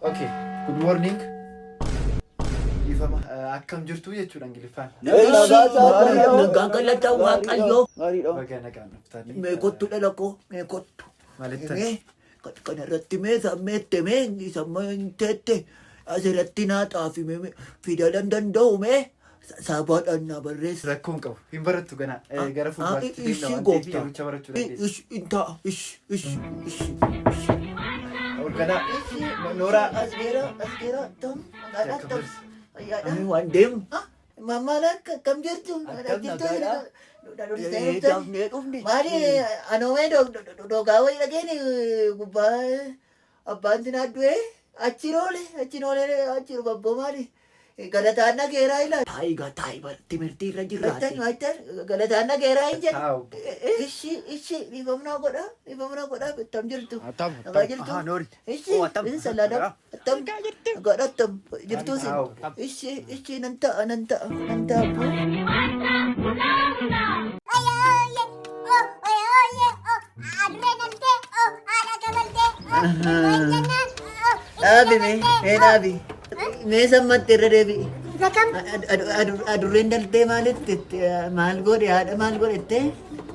Okay, good morning. Ifama akkam jirtu jechuudha Ingiliffaan. Nagaan galata Waaqayyoo. Baga nagaan dhuftanii. Mee kottu dhala koo, mee kottu. Maalittan? Kana irratti mee sammeette mee sammeette asirratti naa xaafi mee fidalan danda'u mee sabaadhaan na barreessa. Rakkoon qabu. Hin barattu ganaa. Gara fuulduraatti deemna waan ta'eef yerucha barachuu dandeessu. Ishi. Ganaa. Nooraa. Asgeera tom. Waan deemu. Mammaala akkam jirtu? Maali anoomee doogaa wayii dhageeni gubbaa abbaan sinaa du'e achi babboo maali? Galataan nageeraa ilaali. Taayiba timirtii irra jirraati. Galataan nageeraa hin jedhu. Ishi dhiifamnaa godhaa bittam jirtu. Nagaa jirtu. Ishi salaadhaa attam godha attam jirtu sin. Ishi nan ta'a. Dhaabi. Mee sammatti irra deebi'i. Adurreen daltee maalitti maal godhe haadha maal godhette?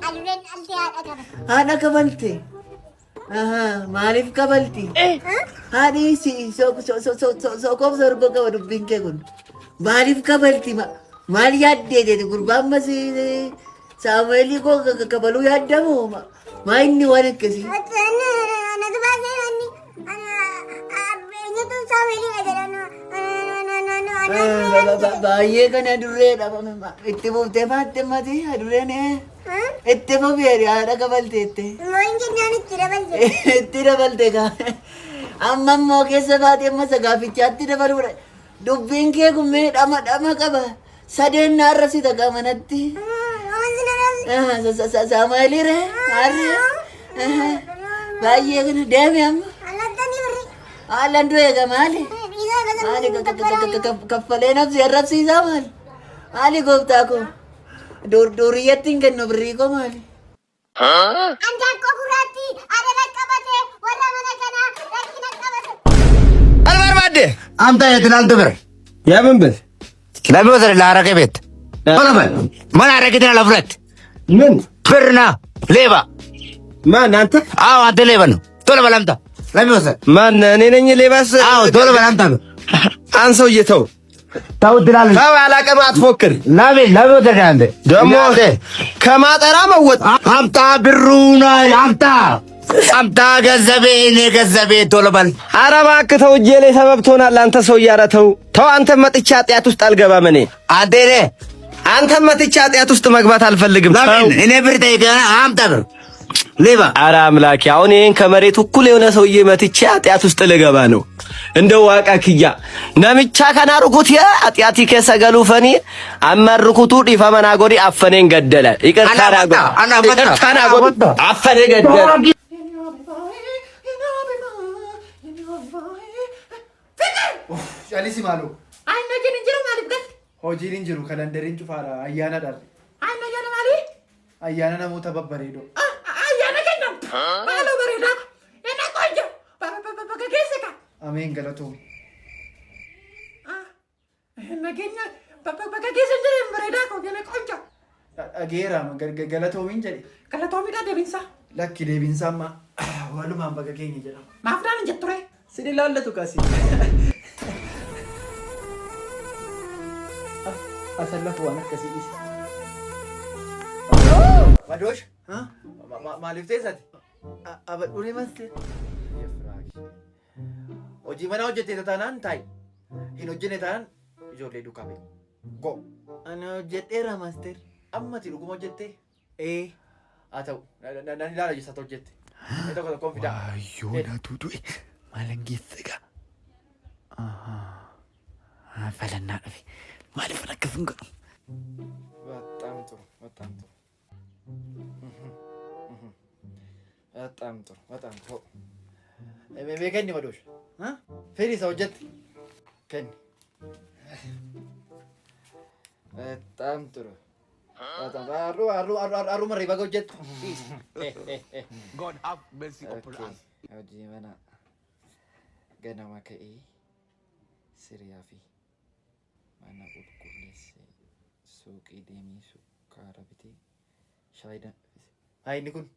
Adurreen daltee haadha qabatte. Haadha kabalte. Maaliif kabalti? Haadhi sokoof sorgo qaba dubbiin kee kun. Maaliif kabalti? Maal yaaddee jeeti gurbaan masi Saamu'eelii koo kabaluu yaaddamu maa inni waan akkasii? Baay'ee kan adurreedha. Itti buuftee maatte mati adurreen itti fufeeri haadha kabalteette. Itti dabalte kaa. Amma immoo keessa baatee amma sagaafichaatti dabaluudha. Dubbiin kee kun mee dhama qaba. Sadeen naarra si taqa manatti. Saamu'eeliire harri. Baay'ee kana deemi amma. Haalaan du'e egaa maali? Kaffalee nafsi arrabsiisaa maali? Maali gooftaa koo? Duriyyatti hin kennu birrii koo maali? Anjaan koo gurraatti adana qabate warra mana kanaa rakkina qabate. Albarbaadde Amta yetinal dumere. የምን ቤት ለምን ወሰደ ለአረቄ ቤት ምን አረቄትን አለፍረት ምን ብርና ሌባ ማን አንተ? አዎ አንተ ሌባ ነው። ቶሎ በል አምጣ። ለምን ወሰደ? ማን እኔ ነኝ ሌባስ? አዎ ቶሎ በል አምጣ። አንሰው እየተው ተው ትላለህ። ተው አላቀም አትፎክር። ለምን ወሰደ? አንተ ደግሞ ከማጠራ መወጥ አምጣ ብሩን አምጣ ገንዘቤ እኔ ገንዘቤ ቶሎ በል። ኧረ እባክህ ተው፣ እጄ ላይ ሰበብ ትሆናለህ አንተ ሰውዬ። ኧረ ተው አንተ መጥቻ ኃጢአት ውስጥ አልገባም እኔ። አንተ መጥቻ ኃጢአት ውስጥ መግባት አልፈልግም። ለምን እኔ ብር ጠይቀህ አምጣ ብር ሌባ። ኧረ አምላኬ አሁን ይሄን ከመሬት እኩል የሆነ ሰውዬ መጥቻ ኃጢአት ውስጥ ልገባ ነው። እንደው ዋቃ ክያ ነምቻ ከናርኩት ኃጢአቲ ከሰገሉ ፈኒ አመርኩቱ ዲፈመና ጎዲ አፈኔን ገደለ። ይቅርታ ናጎዲ አፈኔ ገደለ። Jalisi malu. Ay nageenya jiru maaliif galte? Hojiin hin jiru kalandariin cufaadha ayyaana dharre. Ay nageenya maali? Ayyaana namoota babbareedoo. Ayyaana keenya. Maaloo bareedaa. Ena qoonjo. Bakka keessa ka. Ameen galatoom. Nageenya bakka keessa jiru bareedaa koo ena qoonjo. Dhageeraama galatoomiin jedhe. Galatoomiidha deebinsa. Lakki deebiinsa amma walumaan bakka keenya jedhama. Maaf dhaan hin jetture. Sini laallatu kasi. Asallafu waan akkasii dhisi. Madoosh. Maaliif teessati? Abadhuunii maste. Hojii mana hojjettee taanaan taa'i. Hin hojjenne taanaan ijoollee duukaa beeku. Go. Ani hojjedheera master. Ammati dhuguma hojjettee? Haa ta'u. Nan ilaala jessata hojjette. Tokko tokkoon fidaa. Yoona duudu'e maalan geessaga. Falannaa dhabe. Maaliif akkas hin godhu? በጣም ጥሩ ከኒ መዶሽ ፌሪ ሰው ጀት ከኒ በጣም ጥሩ አሩ መሪ በገው ጀት God have mercy upon us ganama ka'ee siriyaa fi mana qulqulleessee suuqii deemee sukkaara bitee shaayii danfise. Inni kun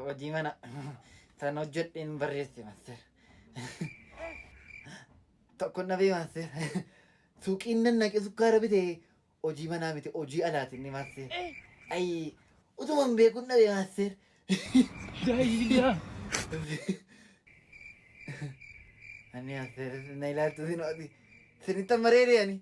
hojii mana sana hojjedheen barreesse master. Tokko nafee master. Suuqiin nan naqe sukkaara bitee hojii manaa miti hojii alaati inni master. Utuman beekun nafee master. Ani master na ilaaltu sinoti. Sinittan mareere ani.